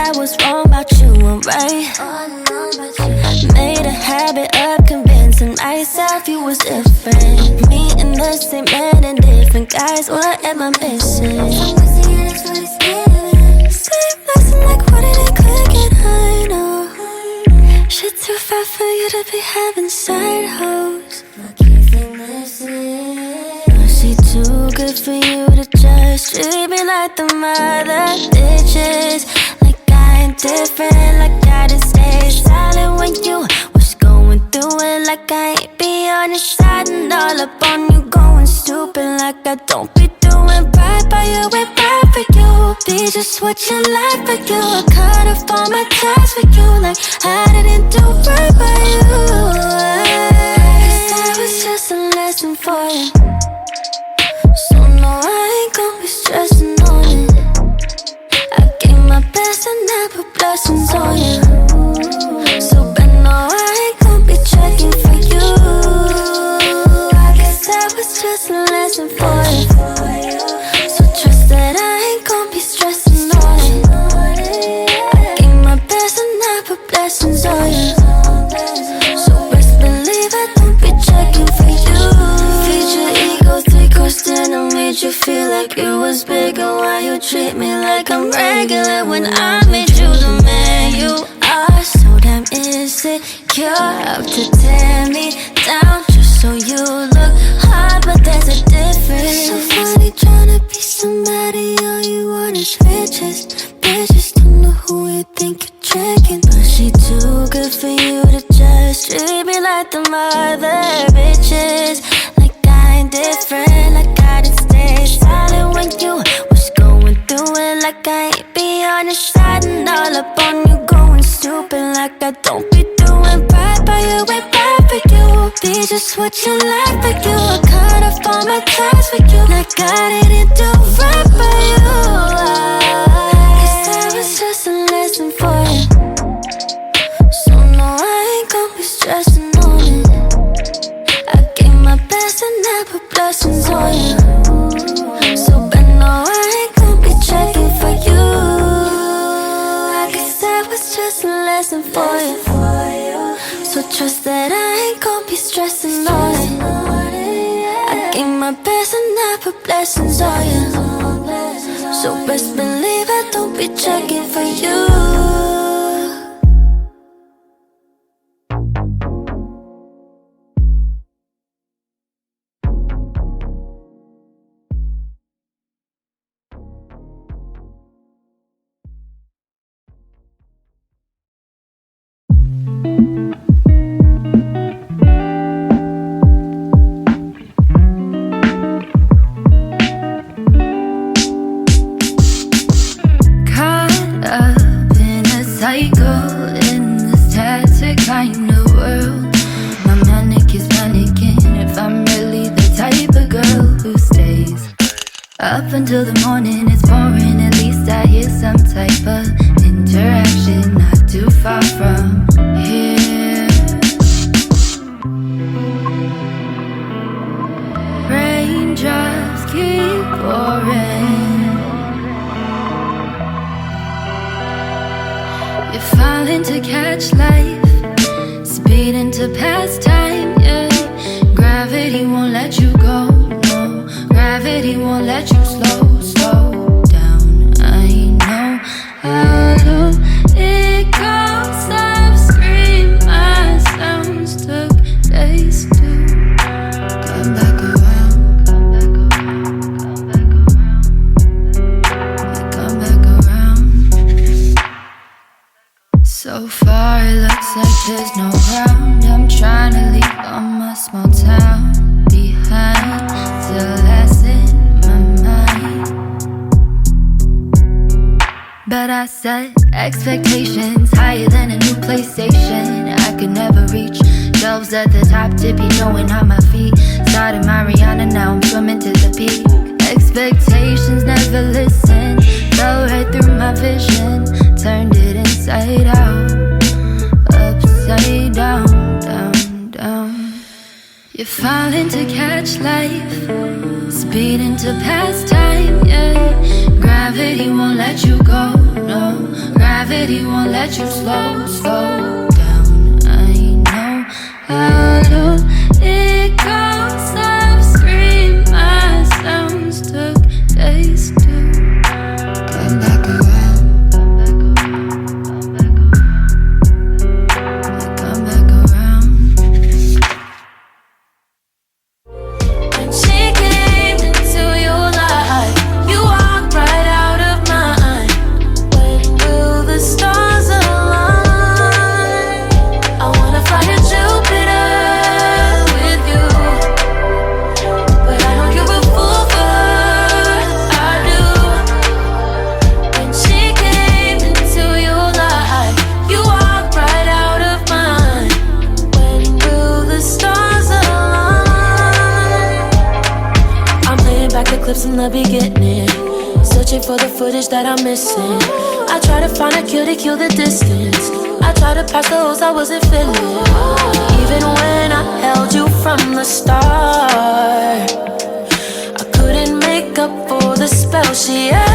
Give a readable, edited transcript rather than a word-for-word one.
that was wrong about you and right. Made a habit of convincing myself you was different. Me and the same man and different guys, what am I missing? Same lesson, like what did it click and I know shit too fat for you to be having side hoes. She too good for you to just treat me like the mother bitches. Like I ain't different, like I just stay silent when you was going through it. Like I ain't be on your side and all up on you going stupid. Like I don't be doing right by you, ain't right for you. Be just what you like for you. I cut off all my ties for you. Like I didn't do right by you. Cause that was just a lesson for you. So no, I ain't gon' be stressing on it. I gave my best and I put blessings on you. So but no, I ain't gon' be checking for you. I guess that was just a lesson for you. So trust that I ain't gon' be stressing on it. I gave my best and I put blessings on you. So best believe I don't be checking for you. Feed your ego 3 course dinner, made you feel like it was bigger. Why you treat me like I'm regular when I made you the man you are? So damn insecure, out to tear me down just so you look hard, but there's a difference. So funny tryna be somebody, all you want is riches. Bitches don't know who you think you're tricking. But she too good for you to just treat me like the mother bitches. Like I ain't different, like I didn't stay silent when you was going through it. Like I ain't be on your side and all up on you going stupid. Like I don't be doing right by you, ain't right for you. Be just what you like for you. I cut off all my ties for you. Like I didn't do right by you. Cause that was just a lesson for you. So no, I ain't gon' be stressing on it. I gave my best and I put blessings on you. So but no, I ain't gon' be checking for you. I guess that was just a lesson for you. So trust that I ain't gon' be stressing on it. I gave my best and I put blessings on you. So best believe I don't be checking for you. Up until the morning, it's boring. At least I hear some type of interaction not too far from here. Raindrops keep pouring. You're falling to catch life, speeding to pass time, yeah. Gravity won't let you go. Gravity won't let you slow down. I know how it goes. I've screamed, my sounds took days to come back around. Come back around. So far it looks like there's no ground. I'm trying to leave all my small town behind. Still that's in my mind. But I set expectations higher than a new PlayStation. I could never reach shelves at the top, tippy knowing on my feet. Started Mariana, now I'm swimming to the peak. Expectations never listened, fell right through my vision. Turned it inside out, upside down, down, down. You're falling to catch life, speeding to pass time, yeah. Gravity won't let you go, no. Gravity won't let you slow down. I know how low it goes. I've screamed, my sounds took days to come back around. Come back around. When she came into your life, you walked right out of mine. When will the stars align? I wanna fly to Jupiter with you, but I don't give a fool for her, I do. When she came into your life, you walked right out of mine. When will the stars align? I'm playing back the clips from the beginning, searching for the footage that I'm missing. I try to find a cue to kill the distance. I try to pass the holes I wasn't feeling. Even when I held you from the start, I couldn't make up for the spell she had.